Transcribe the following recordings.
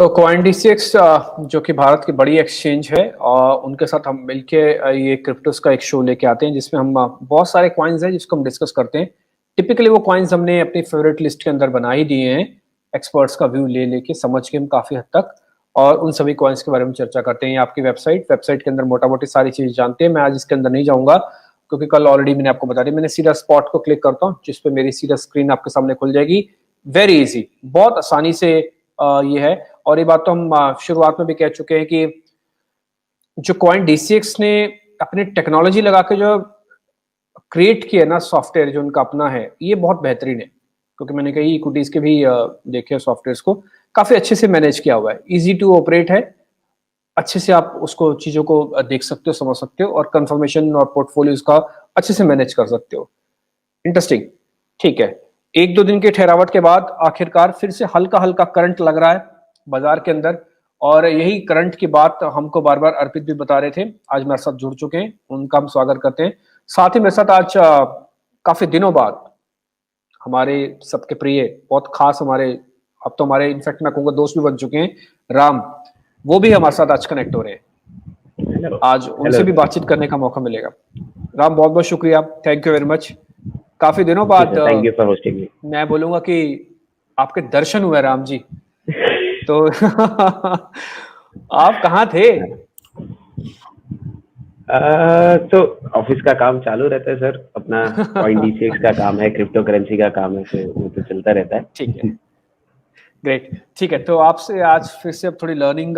तो CoinDCX जो कि भारत की बड़ी एक्सचेंज है, और उनके साथ हम मिलके ये क्रिप्टोस का एक शो लेके आते हैं जिसमें हम बहुत सारे कॉइन्स हैं जिसको हम डिस्कस करते हैं। टिपिकली वो कॉइन्स हमने अपनी फेवरेट लिस्ट के अंदर बना ही दिए हैं, एक्सपर्ट्स का व्यू ले लेके समझ के हम काफ़ी हद तक, और उन सभी कॉइन्स के बारे में चर्चा करते हैं। ये आपकी वेबसाइट के अंदर मोटा मोटी सारी चीज़ जानते हैं। मैं आज इसके अंदर नहीं जाऊँगा क्योंकि कल ऑलरेडी मैंने आपको बता दी। मैंने सीधा स्पॉट को क्लिक करता हूँ जिस पे मेरी सीधा स्क्रीन आपके सामने खुल जाएगी। वेरी इजी, बहुत आसानी से ये है। और ये बात तो हम शुरुआत में भी कह चुके हैं कि जो CoinDCX ने अपनी टेक्नोलॉजी लगा के जो क्रिएट किया ना सॉफ्टवेयर, जो उनका अपना है, ये बहुत बेहतरीन है। क्योंकि मैंने कई इक्विटीज के भी देखे सॉफ्टवेयर को, काफी अच्छे से मैनेज किया हुआ है, इजी टू ऑपरेट है, अच्छे से आप उसको चीजों को देख सकते हो, समझ सकते हो, और कंफर्मेशन और पोर्टफोलियोज का अच्छे से मैनेज कर सकते हो। इंटरेस्टिंग। ठीक है, एक दो दिन के ठहरावट के बाद आखिरकार फिर से हल्का हल्का करंट लग रहा है बाजार के अंदर, और यही करंट की बात हमको बार बार अर्पित भी बता रहे थे। आज मेरे साथ जुड़ चुके हैं, उनका हम स्वागत करते हैं। साथ ही मेरे साथ आज काफी दिनों बाद हमारे सबके प्रिय, बहुत खास हमारे, अब तो हमारे इनफैक्ट मैं कहूँगा दोस्त भी बन चुके हैं, राम, वो भी हमारे साथ आज कनेक्ट हो रहे हैं। आज उनसे भी बातचीत करने का मौका मिलेगा। राम, बहुत बहुत शुक्रिया, थैंक यू वेरी मच। काफी दिनों बाद थैंक यू फॉर होस्टिंग मी। मैं बोलूंगा कि आपके दर्शन हुए राम जी। तो आप कहाँ थे? तो ऑफिस का काम चालू रहता है सर, अपना CoinDCX का काम है, क्रिप्टो करेंसी का काम है, तो वो तो चलता रहता है। ठीक है, ग्रेट। ठीक है, तो आपसे आज फिर से अब थोड़ी लर्निंग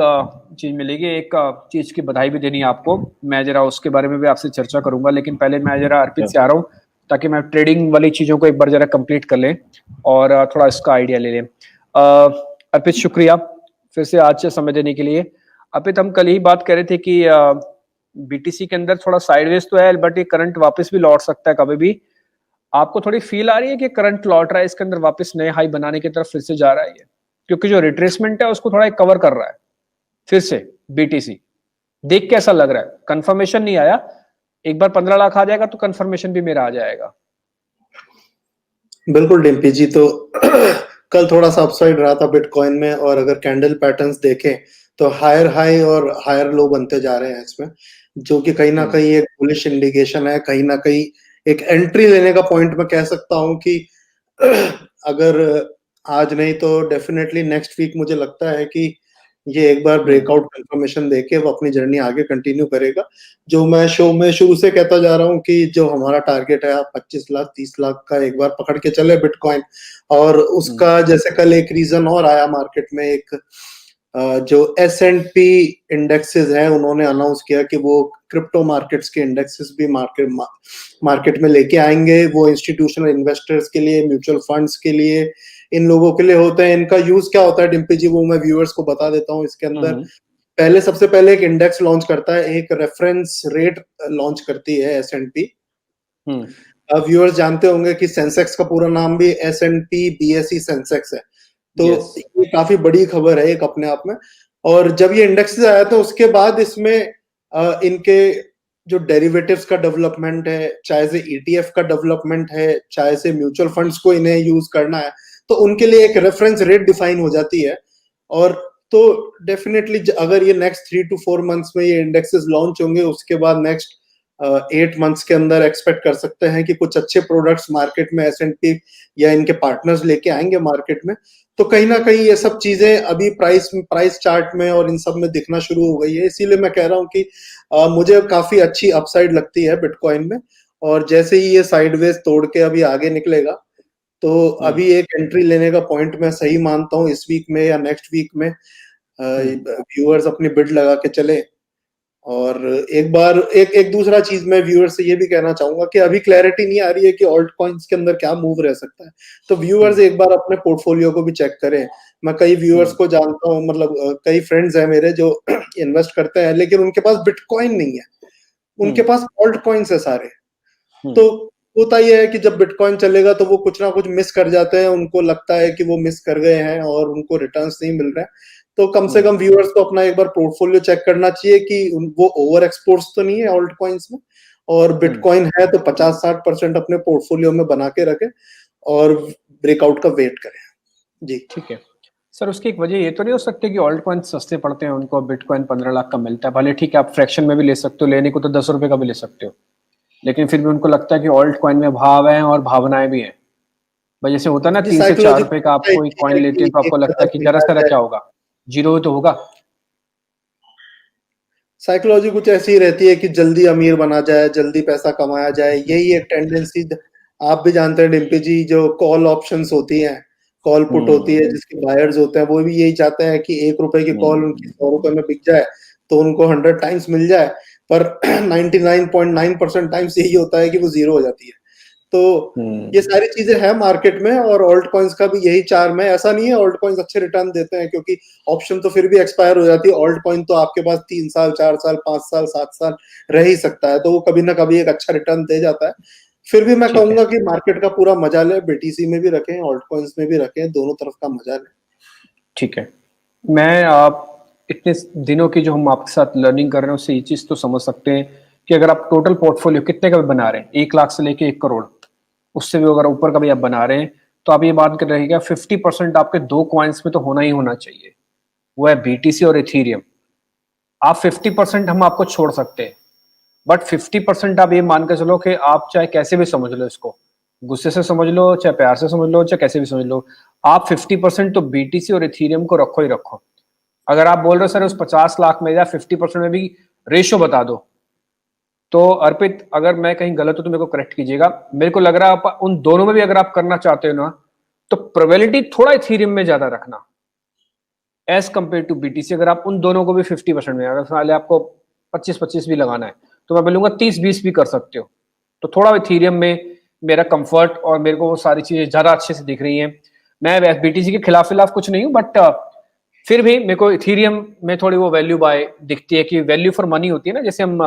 चीज मिलेगी। एक चीज की बधाई भी देनी है आपको, मैं जरा उसके बारे में भी आपसे चर्चा करूंगा, लेकिन पहले मैं जरा अर्पित से आ रहा हूँ ताकि मैं ट्रेडिंग वाली चीजों को एक बार जरा कंप्लीट कर लें और थोड़ा इसका आइडिया ले लें। अर्पित, शुक्रिया फिर से आज से समय देने के लिए। अर्पित, हम कल ही बात कर रहे थे कि BTC के अंदर थोड़ा साइडवेज तो है, बट ये करंट वापस भी लौट सकता है कभी भी। आपको थोड़ी फील आ रही है कि करंट लौट रहा है, इसके अंदर वापस नए हाई बनाने की तरफ फिर से जा रहा है ये? क्योंकि जो रिट्रेसमेंट है उसको थोड़ा कवर कर रहा है फिर से BTC। देख के ऐसा लग रहा है, कंफर्मेशन नहीं आया, एक बार 15 लाख आ जाएगा तो कंफर्मेशन भी मेरा आ जाएगा। बिल्कुल डिम्पी जी, तो कल थोड़ा सा अपसाइड रहा था बिटकॉइन में, और अगर कैंडल पैटर्न्स देखें तो हायर हाई और हायर लो बनते जा रहे हैं इसमें, जो कि कहीं ना कहीं एक बुलिश इंडिकेशन है, कहीं ना कहीं एक एंट्री लेने का पॉइंट मैं कह सकता हूं कि अगर आज नहीं तो डेफिनेटली नेक्स्ट वीक मुझे लगता है कि ये एक बार ब्रेकआउट कंफर्मेशन देके वो अपनी जर्नी आगे कंटिन्यू करेगा। जो मैं शो में शुरू से कहता जा रहा हूँ कि जो हमारा टारगेट है 25 लाख 30 लाख का एक बार पकड़ के चले बिटकॉइन, और उसका जैसे कल एक रीजन और आया मार्केट में, एक जो S&P इंडेक्सेस हैं उन्होंने अनाउंस किया कि वो क्रिप्टो मार्केट्स के इंडेक्सेस भी मार्केट में लेके आएंगे। वो इंस्टीट्यूशनल इन्वेस्टर्स के लिए, म्यूचुअल फंड्स के लिए, इन लोगों के लिए होते हैं। इनका यूज क्या होता है डिम्पी जी, वो मैं व्यूअर्स को बता देता हूँ। इसके अंदर सबसे पहले एक इंडेक्स लॉन्च करता है, एक रेफरेंस रेट लॉन्च करती है S&P। व्यूअर्स जानते होंगे कि सेंसेक्स का पूरा नाम भी S&P BSE सेंसेक्स है, तो ये काफी बड़ी खबर है एक अपने आप में। और जब ये इंडेक्सेस आया था उसके बाद इसमें इनके जो डेरिवेटिव्स का डेवलपमेंट है, चाहे से ETF का डेवलपमेंट है, चाहे से म्यूचुअल फंड्स को इन्हें यूज करना है, तो उनके लिए एक रेफरेंस रेट डिफाइन हो जाती है। और तो डेफिनेटली अगर ये नेक्स्ट 3 to 4 मंथ्स में ये इंडेक्सेस लॉन्च होंगे, उसके बाद नेक्स्ट 8 मंथ्स के अंदर एक्सपेक्ट कर सकते हैं कि कुछ अच्छे प्रोडक्ट्स मार्केट में S&P या इनके पार्टनर्स लेके आएंगे मार्केट में। तो कहीं ना कहीं ये सब चीजें अभी प्राइस चार्ट में और इन सब में दिखना शुरू हो गई है। इसीलिए मैं कह रहा हूँ कि मुझे काफी अच्छी अपसाइड लगती है बिटकॉइन में। और जैसे ही ये साइडवेज तोड़ के अभी आगे निकलेगा, तो अभी एक एंट्री लेने का पॉइंट मैं सही मानता हूँ, इस वीक में या नेक्स्ट वीक में व्यूअर्स अपनी बिड लगा के चले। और एक दूसरा चीज मैं व्यूअर से ये भी कहना चाहूंगा कि अभी क्लैरिटी नहीं आ रही है कि ऑल्ट कॉइन्स के अंदर क्या मूव रह सकता है, तो व्यूअर्स एक बार अपने पोर्टफोलियो को भी चेक करें। मैं कई व्यूअर्स को जानता हूँ, मतलब कई फ्रेंड्स हैं मेरे जो इन्वेस्ट करते हैं, लेकिन उनके पास बिटकॉइन नहीं है, उनके पास ऑल्ट कॉइन्स है सारे। तो होता यह है कि जब बिटकॉइन चलेगा तो वो कुछ ना कुछ मिस कर जाते हैं, उनको लगता है कि वो मिस कर गए हैं और उनको रिटर्न्स नहीं मिल रहे हैं। तो कम से कम व्यूअर्स को अपना एक बार पोर्टफोलियो चेक करना चाहिए कि वो ओवर एक्सपोर्ट्स तो नहीं है ऑल्ट कॉइन्स में, और बिटकॉइन है तो 50-60% अपने पोर्टफोलियो में बना के रखें और ब्रेकआउट का वेट करें। जी ठीक है, सर उसकी एक वजह ये तो नहीं हो सकती कि ऑल्ट कॉइन सस्ते पड़ते हैं उनको, बिटकॉइन 15 लाख का मिलता है, भले ठीक है आप फ्रैक्शन में भी ले सकते हो, लेने को तो 10 रुपए का भी ले सकते हो, लेकिन फिर भी उनको लगता है कि ऑल्ट कॉइन में भाव है और भावनाएं भी हैं। भाई जैसे होता है ना जी, 3 से 4 रुपए का आप साइकोलॉजी कोई कॉइन है लेते कि हैं तो आपको एक लगता है कदम कि जरा मिला सरा जाए। क्या होगा, जीरो ही तो होगा। साइकोलॉजी कुछ ऐसी ही रहती है कि जल्दी अमीर बना जाए, जल्दी पैसा कमाया जाए, यही एक टेंडेंसी। आप भी जानते हैं डिम्पी जी, जो कॉल ऑप्शंस होती हैं, कॉल पुट होती है, हम्म जिसके बायर्स होते हैं वो भी यही चाहते हैं कि 1 रुपए की कॉल उनकी हम्म 100 रुपए में बिक जाए तो उनको 100 टाइम्स मिल जाए। पर 99.9% टाइम्स यही होता है कि वो जीरो हो जाती है। तो ये हम्म सारी चीजें हैं मार्केट में, और ऑल्ट कॉइन्स का भी यही चार्म है। ऐसा नहीं है ऑल्ट कॉइन्स अच्छे रिटर्न देते हैं, क्योंकि ऑप्शन तो फिर भी एक्सपायर हो जाती है। ऑल्ट कॉइन तो आपके पास 3 साल, 4 साल, 5 साल, 7 साल रह ही सकता है, तो वो कभी ना कभी एक अच्छा रिटर्न दे जाता है। फिर भी मैं ठीक है कहूंगा कि मार्केट का पूरा मजा ले, बीटीसी में भी रखें, ऑल्ट कॉइन्स में भी रखें, दोनों तरफ का मजा ले। ठीक है। मैं आप इतने दिनों की जो हम आपके साथ लर्निंग कर रहे हैं उससे ये चीज तो समझ सकते हैं कि अगर आप टोटल पोर्टफोलियो कितने का भी बना रहे हैं, 1 लाख से लेके 1 करोड़, उससे भी अगर ऊपर का भी आप बना रहे हैं, तो आप ये बात कर रहिएगा 50% आपके दो कॉइन्स में तो होना ही होना चाहिए, वो है बीटीसी और इथीरियम। आप 50% हम आपको छोड़ सकते हैं, बट 50% आप ये मान के चलो कि आप चाहे कैसे भी समझ लो इसको, गुस्से से समझ लो चाहे प्यार से समझ लो चाहे कैसे भी समझ लो, आप 50% तो बीटीसी और इथीरियम को रखो ही रखो। अगर आप बोल रहे हो सर उस 50 लाख में या 50% में भी रेशो बता दो, तो अर्पित अगर मैं कहीं गलत हूं तो मेरे को करेक्ट कीजिएगा, मेरे को लग रहा है आप उन दोनों में भी अगर आप करना चाहते हो ना, तो प्रोबेबिलिटी थोड़ा इथीरियम में ज्यादा रखना एज कंपेयर टू बीटीसी। अगर आप उन दोनों को भी 50% में, अगर साले आपको 25-25 भी लगाना है, तो मैं बोलूंगा 30-20 भी कर सकते हो। तो थोड़ा इथीरियम में मेरा कंफर्ट और मेरे को वो सारी चीजें ज्यादा अच्छे से दिख रही हैं। मैं बीटीसी के खिलाफ कुछ नहीं हूँ, बट फिर भी मेरे को इथीरियम में थोड़ी वो वैल्यू बाय दिखती है, कि वैल्यू फॉर मनी होती है ना, जैसे हम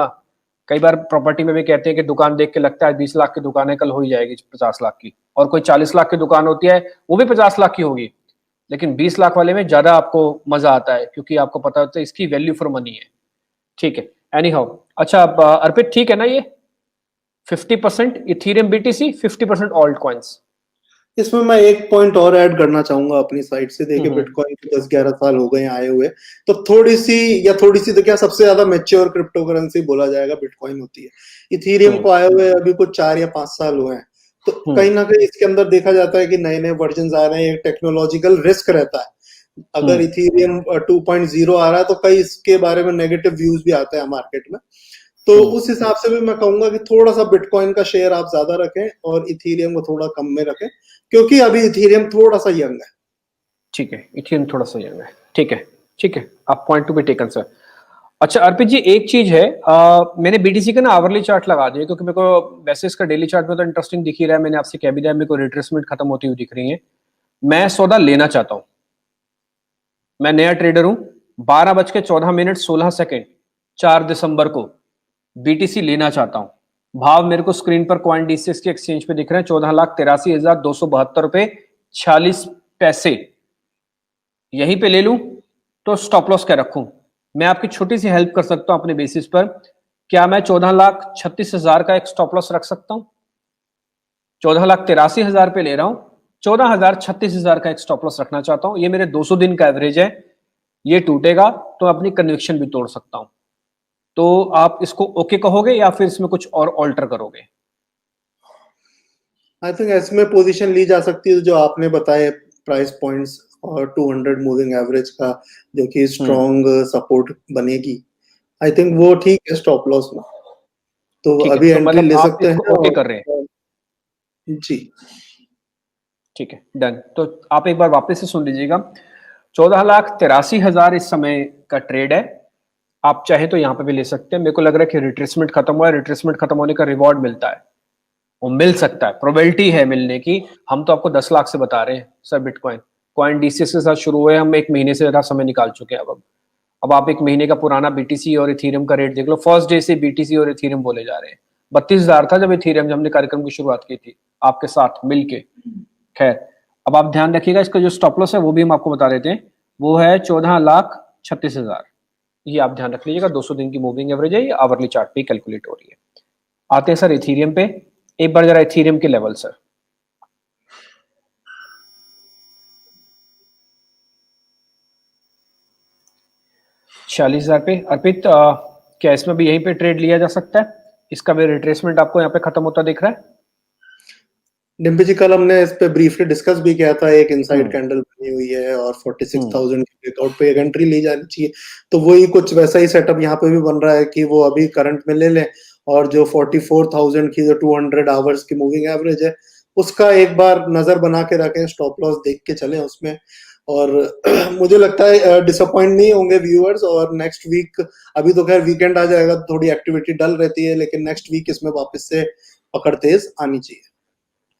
कई बार प्रॉपर्टी में भी कहते हैं कि दुकान देख के लगता है 20 लाख की दुकान है, कल हो ही जाएगी 50 लाख की, और कोई 40 लाख की दुकान होती है वो भी 50 लाख की होगी, लेकिन 20 लाख वाले में ज्यादा आपको मजा आता है क्योंकि आपको पता होता है इसकी वैल्यू फॉर मनी है। ठीक है, एनी हाउ। अच्छा अब अर्पित ठीक है ना, ये 50% इथीरियम बीटीसी, 50% ऑल्ट कॉइन्स। इसमें मैं एक पॉइंट और ऐड करना चाहूंगा अपनी साइड से। देखिए, हम्म बिटकॉइन के 10-11 साल हो गए हैं आए हुए, तो थोड़ी सी तो क्या, सबसे ज्यादा मैच्योर क्रिप्टो करेंसी बोला जाएगा बिटकॉइन होती है। इथीरियम हम्म को आए हुए अभी कुछ 4 या 5 साल हुए हैं। तो हम्म कहीं ना कहीं इसके अंदर देखा जाता है कि नए नए वर्जन आ रहे हैं, एक टेक्नोलॉजिकल रिस्क रहता है। अगर हम्म इथीरियम 2.0 आ रहा है तो कई इसके बारे में नेगेटिव व्यूज भी आते हैं मार्केट में। तो हम्म उस हिसाब से भी मैं कहूंगा कि थोड़ा सा बिटकॉइन का शेयर आप ज्यादा रखें और इथीरियम को थोड़ा कम में रखें, क्योंकि अभी इथीरियम थोड़ा सा यंग है। ठीक है, इथेरियम थोड़ा सा यंग है। ठीक है, ठीक है, आप point to be taken sir. अच्छा अर्पित जी एक चीज है, मैंने बीटीसी का ना आवरली चार्ट लगा दिया क्योंकि मेरे को वैसे इसका डेली चार्ट में तो इंटरेस्टिंग दिख ही रहा है, मैंने आपसे कह भी दिया मेरे को रिट्रेसमेंट खत्म होती हुई दिख रही है। मैं सौदा लेना चाहता हूं, मैं नया ट्रेडर हूं, 12:14 16 4 दिसंबर को बीटीसी लेना चाहता हूं। भाव मेरे को स्क्रीन पर क्वाइन डीसीएक्स के एक्सचेंज पे दिख रहे हैं, 14,83,272 रुपए 46 पैसे। यहीं पे ले लूं तो स्टॉप लॉस क्या रखूं? मैं आपकी छोटी सी हेल्प कर सकता हूं अपने बेसिस पर। क्या मैं 14,36,000 का एक स्टॉप लॉस रख सकता हूं? 14,83,000 पे ले रहा हूं, 14,36,000 का एक स्टॉप लॉस रखना चाहता हूं। ये मेरे 200 दिन का एवरेज है, ये टूटेगा तो अपनी कन्विक्शन भी तोड़ सकता हूं। तो आप इसको ओके कहोगे या फिर इसमें कुछ और ऑल्टर करोगे? आई थिंक इसमें पोजीशन ली जा सकती है जो आपने बताए प्राइस पॉइंट्स, और 200 मूविंग एवरेज का जो कि हम्म स्ट्रॉन्ग सपोर्ट बनेगी। आई थिंक वो ठीक है स्टॉप लॉस में, तो ठीक है, अभी तो एंट्री मतलब ले आप सकते इसको हैं। ओके कर रहे हैं। और जी, ठीक है, डन। तो आप एक बार वापस से सुन लीजिएगा, 14,83,000 इस समय का ट्रेड है। आप चाहे तो यहाँ पे भी ले सकते हैं। मेरे को लग रहा है कि रिट्रेसमेंट खत्म हुआ है, रिट्रेसमेंट खत्म होने का रिवॉर्ड मिलता है, वो मिल सकता है, प्रोबेबिलिटी है मिलने की। हम तो आपको 10 लाख से बता रहे हैं सर, बिटकॉइन कॉइन डीसीएक्स के साथ शुरू हुए, हम 1 महीने से ज्यादा समय निकाल चुके हैं। अब आप 1 महीने का पुराना बीटीसी और इथीरियम का रेट देख लो, फर्स्ट डे से बीटीसी और इथीरियम बोले जा रहे हैं। 32,000 था जब इथीरियम, जब हमने कार्यक्रम की शुरुआत की थी आपके साथ मिलके। खैर, अब आप ध्यान रखिएगा, इसका जो स्टॉप लॉस है वो भी हम आपको बता देते हैं, वो है 14,36,000। ये आप ध्यान रख लीजिएगा, 200 दिन की मूविंग एवरेज है, ये आवरली चार्ट पे कैलकुलेट हो रही है। आते हैं सर इथीरियम पे, एक बार जरा इथीरियम के लेवल सर। 46,000 पे। अर्पित, क्या इसमें भी यहीं पे ट्रेड लिया जा सकता है? इसका भी रिट्रेसमेंट आपको यहाँ पे खत्म होता दिख रहा है? डिम्पी जी, कल हमने इस पे ब्रीफली डिस्कस भी किया था, एक इनसाइड हम्म कैंडल बनी हुई है और हम्म 46,000 के ब्रेकआउट पे एक एंट्री ली जानी चाहिए। तो वही कुछ वैसा ही सेटअप यहाँ पे भी बन रहा है कि वो अभी करंट में ले लें और जो 44,000 की जो 200 आवर्स की मूविंग एवरेज है उसका एक बार नजर बना के रखें, स्टॉप लॉस देख के चलें उसमें। और मुझे लगता है डिसअपॉइंट नहीं होंगे व्यूअर्स। और नेक्स्ट वीक, अभी तो खैर वीकेंड आ जाएगा तो थोड़ी एक्टिविटी डल रहती है, लेकिन नेक्स्ट वीक इसमें वापस से पकड़ तेज आनी चाहिए।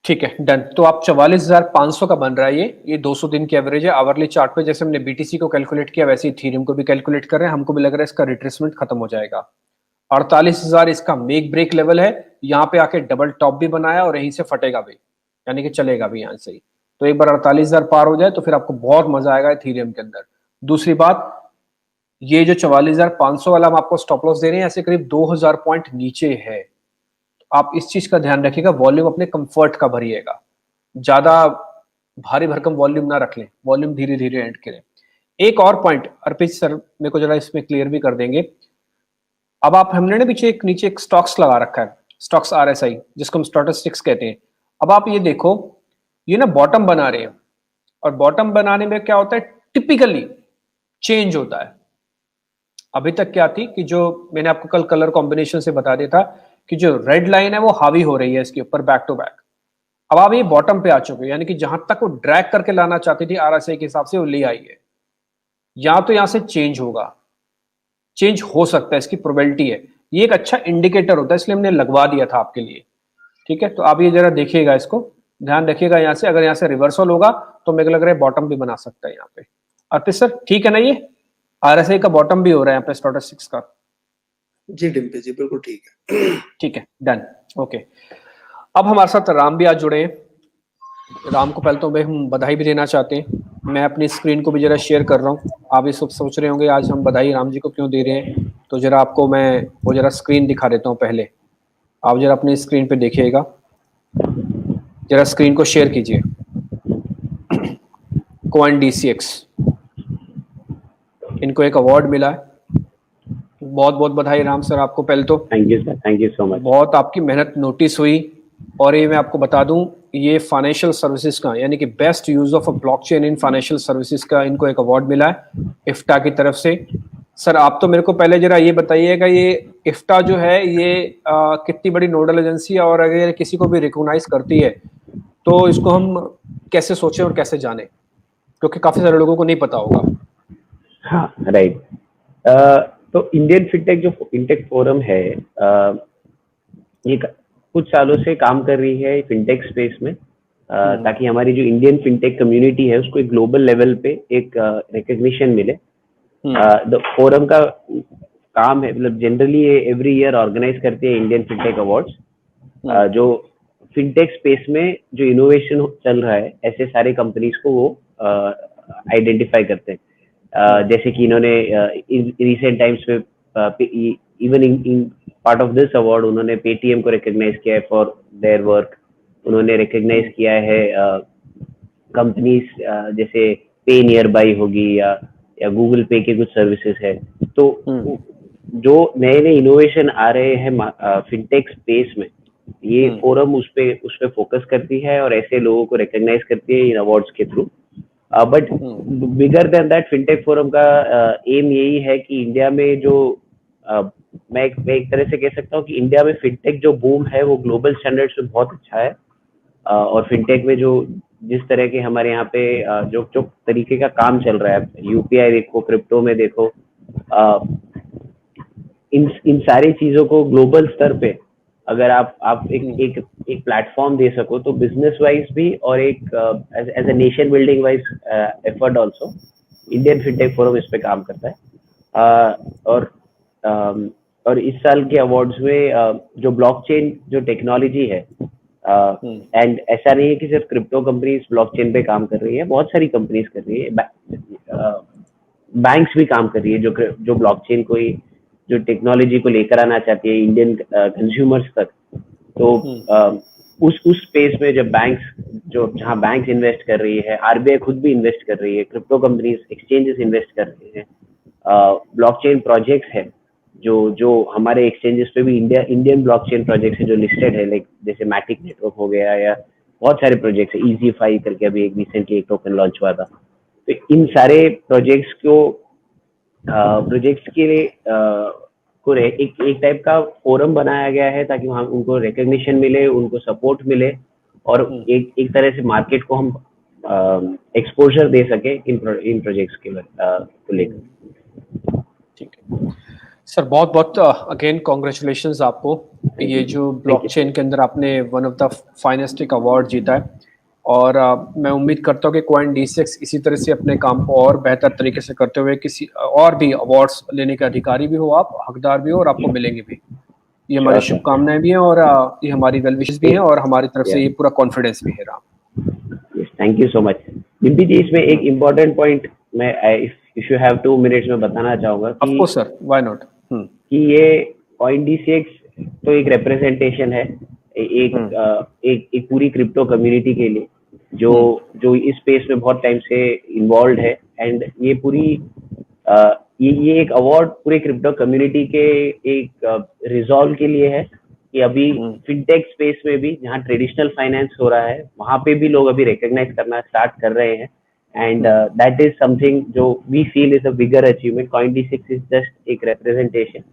ठीक है, डन। तो आप 44,500 का बन रहा है ये 200 दिन की एवरेज है। आवरली चार्ट पे जैसे हमने बीटीसी को कैलकुलेट किया वैसे ही इथेरियम को भी कैलकुलेट कर रहे हैं। हमको भी लग रहा है इसका रिट्रेसमेंट खत्म हो जाएगा। 48,000 इसका मेक ब्रेक लेवल है। यहाँ पे आके डबल टॉप भी बनाया और यहीं से फटेगा भी, यानी कि चलेगा भी यहाँ से ही। तो एक बार 48,000 पार हो जाए तो फिर आपको बहुत मजा आएगा इथेरियम के अंदर। दूसरी बात, ये जो 44,500 वाला हम आपको स्टॉप लॉस दे रहे हैं ऐसे करीब 2,000 पॉइंट नीचे है। आप इस चीज का ध्यान रखिएगा, वॉल्यूम अपने कंफर्ट का भरिएगा, ज्यादा भारी भरकम वॉल्यूम ना रख लें, वॉल्यूम धीरे धीरे एंड करें। एक और पॉइंट अर्पित सर मेरे को जरा इसमें क्लियर भी कर देंगे। अब आप, हमने ना पीछे एक नीचे एक स्टॉक्स लगा रखा है, स्टॉक्स आरएसआई, जिसको हम स्टैटिस्टिक्स कहते हैं। अब आप ये देखो, ये ना बॉटम बना रहे हैं, और बॉटम बनाने में क्या होता है, टिपिकली चेंज होता है। अभी तक क्या थी कि जो मैंने आपको कल कलर कॉम्बिनेशन से बता दिया था कि जो रेड लाइन है वो हावी हो रही है इसके ऊपर बैक टू बैक। अब आप ये बॉटम पे आ चुके हैं, यानी कि जहां तक वो ड्रैग करके लाना चाहती थी आरएसआई के हिसाब से वो ले आई है। या तो यहां से चेंज होगा, चेंज हो सकता है, इसकी प्रोबेबिलिटी है। ये एक अच्छा इंडिकेटर होता है, इसलिए हमने लगवा दिया था आपके लिए। ठीक है, तो आप ये जरा देखिएगा, इसको ध्यान रखिएगा। यहाँ से अगर यहाँ से रिवर्सल होगा तो मेरे को लग रहा है बॉटम भी बना सकता है यहाँ पे। अर्पित सर ठीक है ना, ये आरएसआई का बॉटम भी हो रहा है यहाँ पे स्टैटिस्टिक्स का? जी डिम्पी जी, बिल्कुल ठीक है। ठीक है, डन, ओके। अब हमारे साथ राम भी आज जुड़े हैं। राम को पहले तो भाई हम बधाई भी देना चाहते हैं। मैं अपनी स्क्रीन को भी जरा शेयर कर रहा हूँ। आप ये सब सोच रहे होंगे आज हम बधाई राम जी को क्यों दे रहे हैं, तो जरा आपको मैं वो जरा स्क्रीन दिखा देता हूँ। पहले आप जरा अपनी स्क्रीन पे देखिएगा, जरा स्क्रीन को शेयर कीजिए। कॉइन डीसीएक्स, इनको एक अवार्ड मिला है। बहुत बहुत बधाई राम सर आपको। पहले तो thank you sir, thank you so much. बहुत आपकी मेहनत नोटिस हुई। और ये मैं आपको बता दूं, ये फाइनेंशियल सर्विसेज का, यानी कि best use of a blockchain in financial services का इनको एक अवार्ड मिला है इफ्टा की तरफ से। सर आप तो मेरे को पहले जरा ये बताइएगा, ये इफ्टा जो है ये कितनी बड़ी नोडल एजेंसी है, और अगर किसी को भी रिकॉग्नाइज करती है तो इसको हम कैसे सोचें और कैसे जाने, क्योंकि काफी सारे लोगों को नहीं पता होगा। हाँ राइट। तो इंडियन फिनटेक जो फिनटेक फोरम है, ये कुछ सालों से काम कर रही है फिनटेक स्पेस में, ताकि हमारी जो इंडियन फिनटेक कम्युनिटी है उसको एक ग्लोबल लेवल पे एक रिकग्निशन मिले। द फोरम का काम है, मतलब जनरली ये एवरी ईयर ऑर्गेनाइज करती है इंडियन फिनटेक अवार्ड्स, जो फिनटेक स्पेस में जो इनोवेशन चल रहा है ऐसे सारे कंपनीज को वो आइडेंटिफाई करते हैं। जैसे कि इन्होंने रिसेंट टाइम्स में even in part of this award उन्होंने पेटीएम को रिकॉग्नाइज किया है फॉर देयर वर्क। उन्होंने रिकॉग्नाइज किया है कंपनीज जैसे पे नियर बाई होगी या गूगल पे के कुछ सर्विसेज है। तो जो नए नए इनोवेशन आ रहे हैं फिनटेक स्पेस में, ये फोरम उस पे फोकस करती है और ऐसे लोगों को रिकॉग्नाइज करती है इन अवार्ड्स के through. But bigger than that, fintech forum का एम यही है कि इंडिया में जो मैं एक तरह से कह सकता हूँ कि इंडिया में फिनटेक जो बूम है वो ग्लोबल स्टैंडर्ड्स में बहुत अच्छा है। और फिनटेक में जो जिस तरह के हमारे यहाँ पे जो जो तरीके का काम चल रहा है, यूपीआई देखो, क्रिप्टो में देखो, इन सारी चीजों को ग्लोबल स्तर पे अगर आप एक प्लेटफॉर्म दे सको तो बिजनेस वाइज भी और एक as a nation building wise effort also Indian fintech forum इस पे काम करता है। और इस साल के अवार्ड्स में जो ब्लॉकचेन जो टेक्नोलॉजी है, एंड ऐसा नहीं है कि सिर्फ क्रिप्टो कंपनीज ब्लॉकचेन पे काम कर रही है, बहुत सारी कंपनीज कर रही है, बैंक्स भी काम कर रही है जो ब्लॉकचेन को ही जो टेक्नोलॉजी को लेकर आना चाहती है इंडियन कंज्यूमर्स तक। तो उस स्पेस में जब जहां बैंक्स इन्वेस्ट कर रही है, आरबीआई खुद भी इन्वेस्ट कर रही है, क्रिप्टो कंपनीज एक्सचेंजेस इन्वेस्ट कर रही है, ब्लॉकचेन प्रोजेक्ट्स है जो जो हमारे एक्सचेंजेस पे भी इंडियन ब्लॉकचेन प्रोजेक्ट्स है जो लिस्टेड है, लाइक जैसे मैटिक नेटवर्क हो गया या बहुत सारे प्रोजेक्ट्स है, इजीफाई करके अभी एक रिसेंटली एक टोकन लॉन्च हुआ था। तो इन सारे प्रोजेक्ट्स के लिए एक टाइप का फोरम बनाया गया है ताकि वहाँ उनको रिकग्निशन मिले, उनको सपोर्ट मिले और एक तरह से मार्केट को हम एक्सपोजर दे सके इन प्रोजेक्ट्स के को लेकर। ठीक है सर, बहुत बहुत अगेन कॉन्ग्रेचुलेशंस आपको। ये जो ब्लॉकचेन के अंदर आपने वन ऑफ द फाइनेस्टिक अवार्ड जीता है और मैं उम्मीद करता हूँ कि CoinDCX इसी तरह से अपने काम को और बेहतर तरीके से करते हुए किसी और भी अवार्ड्स लेने के अधिकारी भी हो, आप हकदार भी हो और आपको मिलेंगे भी। ये हमारी शुभकामनाएं भी हैं और ये हमारी वेल विशेस भी हैं और हमारी तरफ से ये पूरा कॉन्फिडेंस भी है। Ram, thank you so much. Dimpi ji, इसमें एक इम्पोर्टेंट पॉइंट मैं इफ यू हैव 2 मिनट्स में बताना चाहूंगा कि of course sir, why not, कि ये CoinDCX तो एक रिप्रेजेंटेशन है एक पूरी क्रिप्टो कम्युनिटी के लिए जो इस स्पेस में बहुत टाइम से इन्वॉल्व है। एंड ये पूरी ये एक अवार्ड पूरे क्रिप्टो कम्युनिटी के एक रिजॉल्व के लिए है कि अभी फिनटेक स्पेस में भी जहाँ ट्रेडिशनल फाइनेंस हो रहा है वहाँ पे भी लोग अभी रिकॉग्नाइज करना स्टार्ट कर रहे हैं। एंड दैट इज समथिंग जो we feel is a bigger achievement. CoinDCX is just एक representation,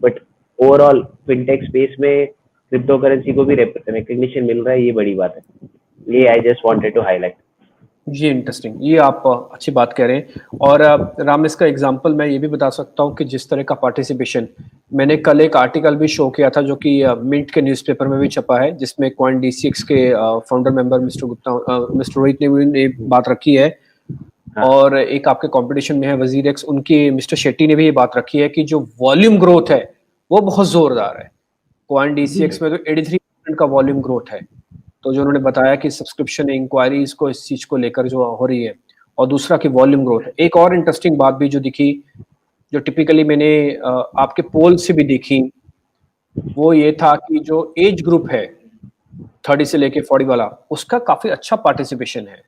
but overall fintech space में क्रिप्टो करेंसी को भी रिकग्निशन मिल रहा है, ये बड़ी बात है। ये I just wanted to highlight. ये इंटरेस्टिंग, ये आप अच्छी बात कह रहे हैं। और राम, इसका एग्जांपल मैं ये भी बता सकता हूँ कि जिस तरह का पार्टिसिपेशन, मैंने कल एक आर्टिकल भी शो किया था जो कि मिंट के न्यूज़पेपर में भी छपा है, जिसमें CoinDCX के फाउंडर मेंबर मिस्टर रोहित ने बात रखी है। और एक आपके कंपटीशन में है WazirX, उनकी मिस्टर शेट्टी ने भी ये बात रखी है कि जो वॉल्यूम ग्रोथ है वो बहुत जोरदार है। CoinDCX में तो 83% का वॉल्यूम ग्रोथ है। तो जो उन्होंने बताया कि सब्सक्रिप्शन इंक्वायरीज को इस चीज को लेकर जो हो रही है, और दूसरा कि वॉल्यूम ग्रोथ है। एक और इंटरेस्टिंग बात भी जो दिखी, जो टिपिकली मैंने आपके पोल से भी देखी, वो ये था कि जो एज ग्रुप है 30 से लेके 40 वाला, उसका काफी अच्छा पार्टिसिपेशन है।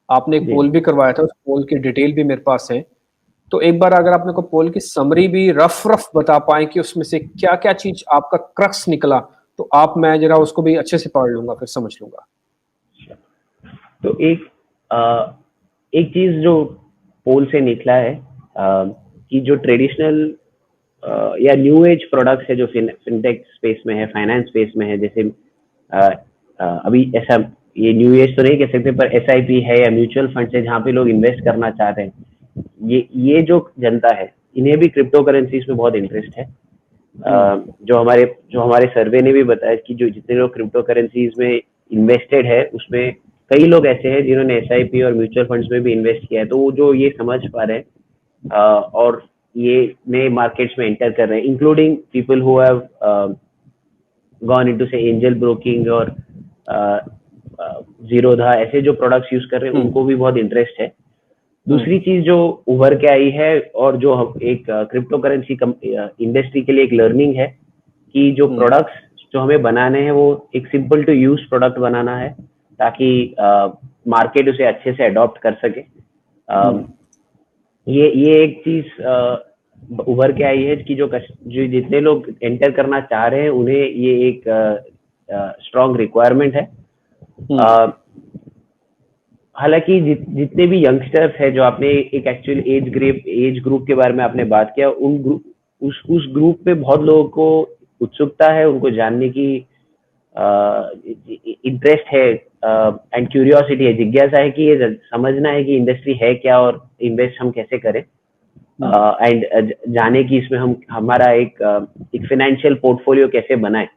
आपने एक पोल भी करवाया था, उस पोल की डिटेल भी मेरे पास है। तो एक बार अगर आपने को पोल की समरी भी रफ बता पाए कि उसमें से क्या क्या चीज आपका क्रक्स निकला, तो आप, मैं जरा उसको भी अच्छे से पढ़ लूंगा, फिर समझ लूंगा। तो एक चीज जो पोल से निकला है कि जो ट्रेडिशनल या न्यू एज प्रोडक्ट्स है जो फिनटेक स्पेस में है, फाइनेंस स्पेस में है, जैसे अभी ऐसा ये न्यू एज तो नहीं कह सकते, पर SIP है या म्यूचुअल फंड है जहाँ पे लोग इन्वेस्ट करना चाहते हैं, ये जो जनता है इन्हें भी क्रिप्टो करेंसीज में बहुत इंटरेस्ट है। जो हमारे सर्वे ने भी बताया कि जो जितने लोग क्रिप्टो करेंसीज में इन्वेस्टेड है उसमें कई लोग ऐसे हैं जिन्होंने SIP और म्यूचुअल फंड्स में भी इन्वेस्ट किया है। तो वो जो ये समझ पा रहे हैं और ये नए मार्केट्स में एंटर कर रहे हैं, including people who have gone into से एंजल ब्रोकिंग और जीरोधा, ऐसे जो प्रोडक्ट्स यूज कर रहे हैं उनको भी बहुत इंटरेस्ट है। दूसरी चीज जो उभर के आई है और जो एक क्रिप्टो करेंसी इंडस्ट्री के लिए एक लर्निंग है कि जो प्रोडक्ट्स जो हमें बनाने हैं वो एक सिंपल टू यूज प्रोडक्ट बनाना है ताकि मार्केट उसे अच्छे से अडॉप्ट कर सके। ये एक चीज उभर के आई है कि जो जितने लोग एंटर करना चाह रहे हैं उन्हें ये एक स्ट्रॉन्ग रिक्वायरमेंट है। हालांकि जितने भी यंगस्टर्स है जो आपने एक एक्चुअल एज ग्रुप के बारे में आपने बात किया, उस ग्रुप में बहुत लोगों को उत्सुकता है, उनको जानने की इंटरेस्ट है एंड क्यूरियोसिटी है, जिज्ञासा है कि ये समझना है कि इंडस्ट्री है क्या और इन्वेस्ट हम कैसे करें एंड जाने की इसमें हम हमारा एक फाइनेंशियल पोर्टफोलियो कैसे बनाएं।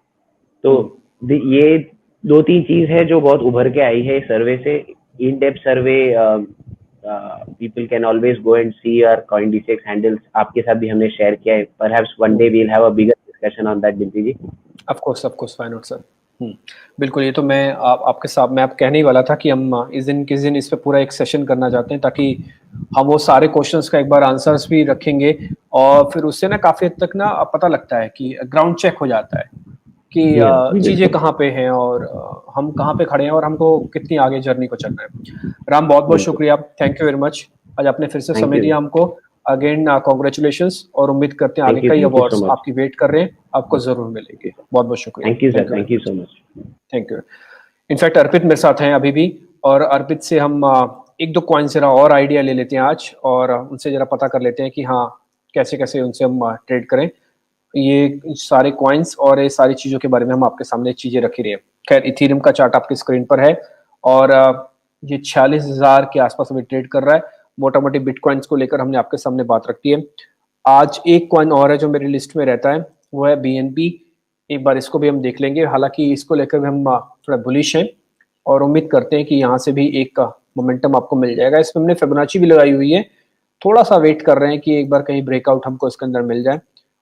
तो ये 2-3 चीज है जो बहुत उभर के आई है सर्वे से। In depth survey people can always go and see our CoinDCX handles, आपके साथ भी हमने शेयर किया है। Perhaps one day we'll have a bigger discussion on that, Dimpy ji. Of course, why not sir। बिल्कुल, ये तो मैं आपके साथ मैं कहने ही वाला था कि हम किस दिन इस पे पूरा एक सेशन करना चाहते हैं ताकि हम वो सारे क्वेश्चंस का एक बार आंसर्स भी रखेंगे और फिर उससे ना काफी हद तक ना पता लगता है कि ग्राउंड चेक हो जाता है कि चीजें कहाँ पे हैं और हम कहाँ पे खड़े हैं और हमको कितनी आगे जर्नी को चलना है। राम, बहुत बहुत शुक्रिया, थैंक यू वेरी मच। आज आपने फिर से समय दिया हमको। अगेन कॉन्ग्रेचुलेशंस, और उम्मीद करते हैं Thank आगे you. कई Thank you so awards much. आपकी वेट कर रहे हैं, आपको जरूर मिलेंगे। बहुत बहुत शुक्रिया। Thank you, sir. Thank you so much. Thank you. In fact Arpit मेरे साथ हैं अभी भी, और अर्पित से हम एक दो कॉइन जरा और आइडिया ले लेते हैं आज, और उनसे जरा पता कर लेते हैं कि हाँ कैसे कैसे उनसे हम ट्रेड करें। ये सारे कॉइन्स और ये सारी चीज़ों के बारे में हम आपके सामने चीज़ें रखी रही है। खैर, इथेरियम का चार्ट आपकी स्क्रीन पर है, और ये 46,000 के आसपास अभी ट्रेड कर रहा है। मोटा मोटी बिटकॉइंस को लेकर हमने आपके सामने बात रखी है। आज एक कॉइन और है जो मेरी लिस्ट में रहता है, वो है BNB। एक बार इसको भी हम देख लेंगे, हालांकि इसको लेकर भी हम थोड़ा बुलिश हैं, और उम्मीद करते हैं कि यहाँ से भी एक मोमेंटम आपको मिल जाएगा। इसमें हमने फिबोनाची भी लगाई हुई है, थोड़ा सा वेट कर रहे हैं कि एक बार कहीं ब्रेकआउट हमको इसके अंदर मिल जाए।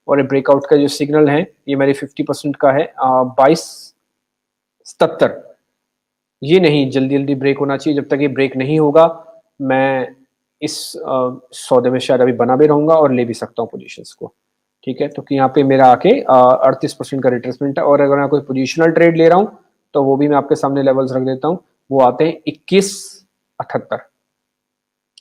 और ये ब्रेकआउट का जो सिग्नल है ये मेरे 50% का है, 2277। ये नहीं जल्दी जल्दी ब्रेक होना चाहिए। जब तक ये ब्रेक नहीं होगा, मैं इस सौदे में शायद अभी बना भी रहूंगा और ले भी सकता हूँ पोजीशंस को। ठीक है, तो कि यहाँ पे मेरा आके 38% का रिट्रेसमेंट है, और अगर मैं कोई पोजिशनल ट्रेड ले रहा हूँ तो वो भी मैं आपके सामने लेवल्स रख देता हूँ। वो आते हैं 2178।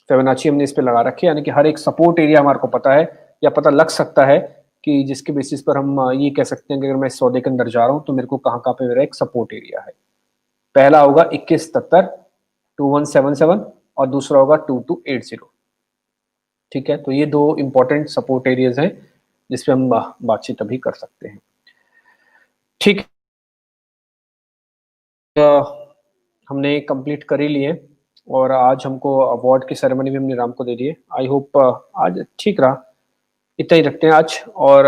फिबोनाची हमने इस पे लगा रखी है, यानी कि हर एक सपोर्ट एरिया हमारे को पता है, या पता लग सकता है, कि जिसके बेसिस पर हम ये कह सकते हैं कि अगर मैं इस सौदे के अंदर जा रहा हूँ तो मेरे को कहाँ कहाँ पे मेरा एक सपोर्ट एरिया है। पहला होगा 2170, 2177, और दूसरा होगा 2280। ठीक है, तो ये दो इंपॉर्टेंट सपोर्ट एरियाज हैं जिसपे हम बातचीत अभी कर सकते हैं। ठीक, हमने कंप्लीट कर ही लिए, और आज हमको अवार्ड की सेरेमनी भी हमने राम को दे दी है। आई होप आज ठीक रहा। इतना ही रखते हैं आज, और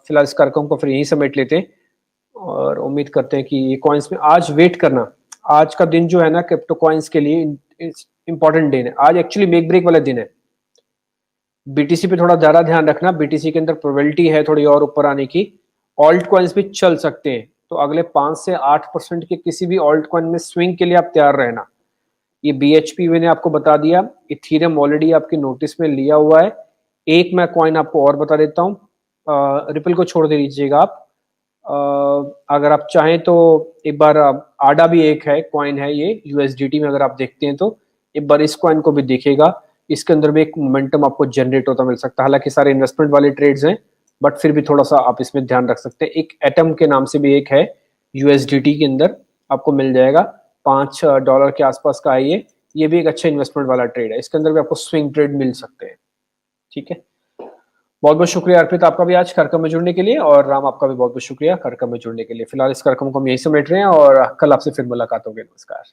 फिलहाल इस कार्यक्रम को फिर यहीं समेट लेते हैं, और उम्मीद करते हैं कि ये कॉइन्स में आज वेट करना। आज का दिन जो है ना क्रिप्टो कॉइन्स के लिए इंपॉर्टेंट दिन है। आज एक्चुअली मेक ब्रेक वाला दिन है। BTC पे थोड़ा ज्यादा ध्यान रखना, BTC के अंदर प्रोबेबिलिटी है थोड़ी और ऊपर आने की। ऑल्ट कॉइन्स भी चल सकते हैं, तो अगले 5 से 8% के किसी भी ऑल्ट कॉइन में स्विंग के लिए आप तैयार रहना। ये BHP मैंने आपको बता दिया, इथेरियम ऑलरेडी आपकी नोटिस में लिया हुआ है। एक मैं कॉइन आपको और बता देता हूँ, रिपल को छोड़ दे दीजिएगा आप। अगर आप चाहें तो एक बार आडा भी एक है कॉइन है, ये USDT में अगर आप देखते हैं तो एक बार इस कॉइन को भी देखिएगा। इसके अंदर भी एक मोमेंटम आपको जनरेट होता मिल सकता है। हालांकि सारे इन्वेस्टमेंट वाले ट्रेड्स हैं, बट फिर भी थोड़ा सा आप इसमें ध्यान रख सकते हैं। एक एटम के नाम से भी एक है USDT के अंदर, आपको मिल जाएगा $5 के आसपास का है ये भी एक अच्छा इन्वेस्टमेंट वाला ट्रेड है। इसके अंदर भी आपको स्विंग ट्रेड मिल सकते हैं। ठीक है, बहुत बहुत शुक्रिया अर्पित आपका भी आज कार्यक्रम में जुड़ने के लिए, और राम आपका भी बहुत बहुत शुक्रिया कार्यक्रम में जुड़ने के लिए। फिलहाल इस कार्यक्रम को हम यही समेट रहे हैं, और कल आपसे फिर मुलाकात होगी। नमस्कार।